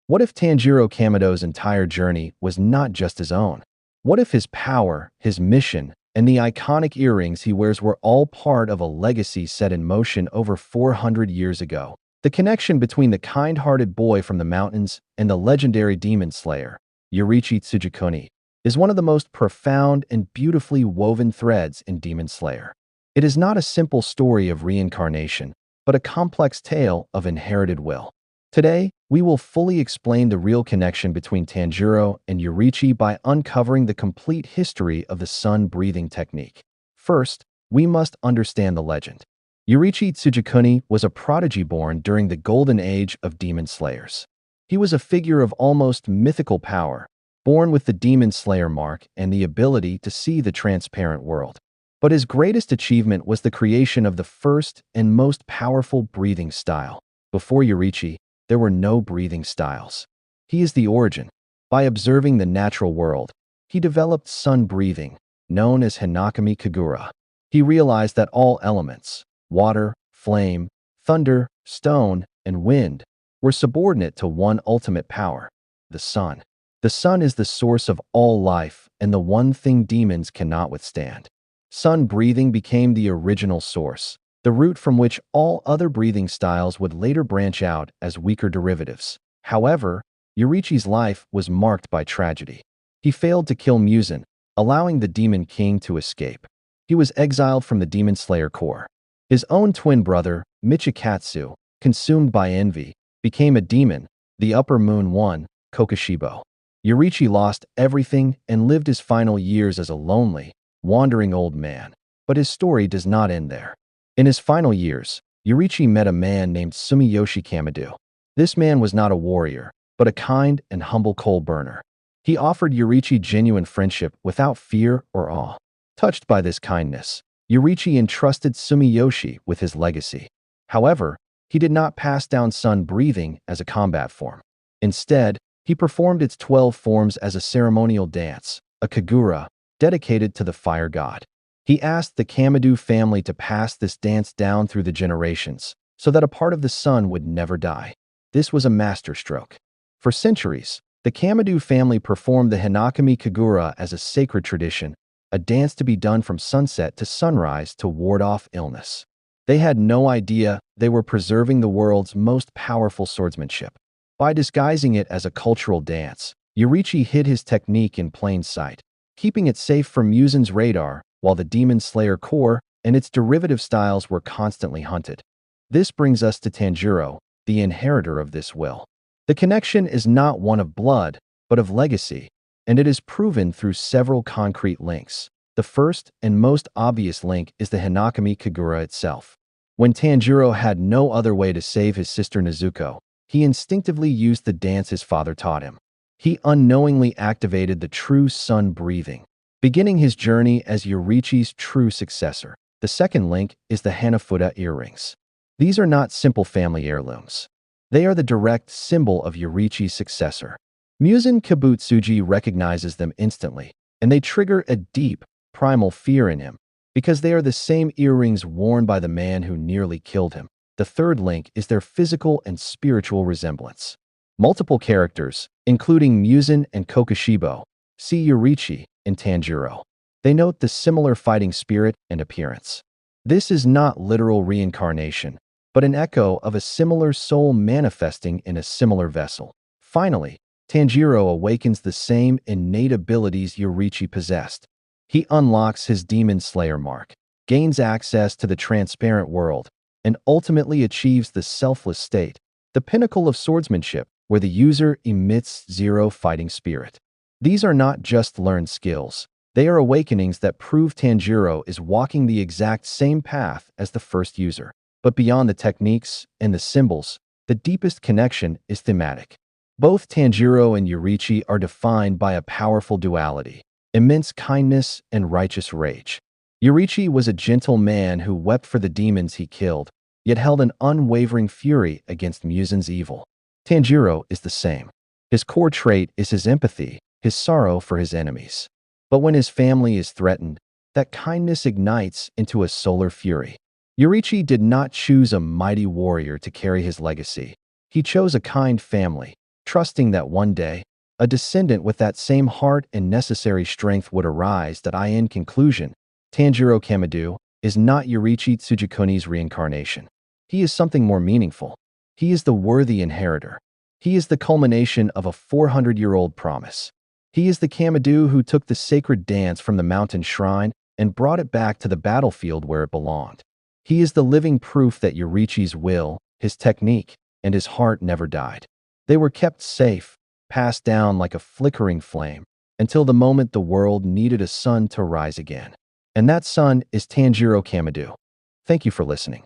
What if Tanjiro Kamido's entire journey was not just his own? What if his power, his mission, and the iconic earrings he wears were all part of a legacy set in motion over 400 years ago? The connection between the kind-hearted boy from the mountains and the legendary demon slayer, Yoriichi Tsujikuni, is one of the most profound and beautifully woven threads in Demon Slayer. It is not a simple story of reincarnation, but a complex tale of inherited will. Today, we will fully explain the real connection between Tanjiro and Yoriichi by uncovering the complete history of the sun-breathing technique. First, we must understand the legend. Yoriichi Tsujikuni was a prodigy born during the golden age of demon slayers. He was a figure of almost mythical power, born with the demon slayer mark and the ability to see the transparent world. But his greatest achievement was the creation of the first and most powerful breathing style. Before Yoriichi, there were no breathing styles. He is the origin. By observing the natural world, he developed sun breathing, known as Hinakami Kagura. He realized that all elements, water, flame, thunder, stone, and wind, were subordinate to one ultimate power, the sun. The sun is the source of all life and the one thing demons cannot withstand. Sun breathing became the original source, the root from which all other breathing styles would later branch out as weaker derivatives. However, Yoriichi's life was marked by tragedy. He failed to kill Muzan, allowing the Demon King to escape. He was exiled from the Demon Slayer Corps. His own twin brother, Michikatsu, consumed by envy, became a demon, the Upper Moon One, Kokushibo. Yoriichi lost everything and lived his final years as a lonely, wandering old man. But his story does not end there. In his final years, Yoriichi met a man named Sumiyoshi Kamido. This man was not a warrior, but a kind and humble coal burner. He offered Yoriichi genuine friendship without fear or awe. Touched by this kindness, Yoriichi entrusted Sumiyoshi with his legacy. However, he did not pass down sun breathing as a combat form. Instead, he performed its 12 forms as a ceremonial dance, a kagura, dedicated to the fire god. He asked the Kamido family to pass this dance down through the generations, so that a part of the sun would never die. This was a masterstroke. For centuries, the Kamido family performed the Hinakami Kagura as a sacred tradition, a dance to be done from sunset to sunrise to ward off illness. They had no idea they were preserving the world's most powerful swordsmanship. By disguising it as a cultural dance, Yoriichi hid his technique in plain sight, keeping it safe from Muzan's radar while the Demon Slayer Corps and its derivative styles were constantly hunted. This brings us to Tanjiro, the inheritor of this will. The connection is not one of blood, but of legacy, and it is proven through several concrete links. The first and most obvious link is the Hinakami Kagura itself. When Tanjiro had no other way to save his sister Nezuko, he instinctively used the dance his father taught him. He unknowingly activated the true sun breathing, beginning his journey as Yoriichi's true successor. The second link is the Hanafuda earrings. These are not simple family heirlooms. They are the direct symbol of Yoriichi's successor. Muzan Kibutsuji recognizes them instantly, and they trigger a deep, primal fear in him, because they are the same earrings worn by the man who nearly killed him. The third link is their physical and spiritual resemblance. Multiple characters, including Muzan and Kokushibo, see Yoriichi and Tanjiro. They note the similar fighting spirit and appearance. This is not literal reincarnation, but an echo of a similar soul manifesting in a similar vessel. Finally, Tanjiro awakens the same innate abilities Yoriichi possessed. He unlocks his Demon Slayer mark, gains access to the transparent world, and ultimately achieves the selfless state, the pinnacle of swordsmanship, where the user emits zero fighting spirit. These are not just learned skills. They are awakenings that prove Tanjiro is walking the exact same path as the first user. But beyond the techniques and the symbols, the deepest connection is thematic. Both Tanjiro and Yoriichi are defined by a powerful duality, immense kindness and righteous rage. Yoriichi was a gentle man who wept for the demons he killed, yet held an unwavering fury against Muzan's evil. Tanjiro is the same. His core trait is his empathy, his sorrow for his enemies. But when his family is threatened, that kindness ignites into a solar fury. Yoriichi did not choose a mighty warrior to carry his legacy. He chose a kind family, trusting that one day, a descendant with that same heart and necessary strength would arise. In conclusion, Tanjiro Kamado is not Yoriichi Tsujikuni's reincarnation. He is something more meaningful. He is the worthy inheritor. He is the culmination of a 400-year-old promise. He is the Kamado who took the sacred dance from the mountain shrine and brought it back to the battlefield where it belonged. He is the living proof that Yoriichi's will, his technique, and his heart never died. They were kept safe, passed down like a flickering flame, until the moment the world needed a sun to rise again. And that sun is Tanjiro Kamado. Thank you for listening.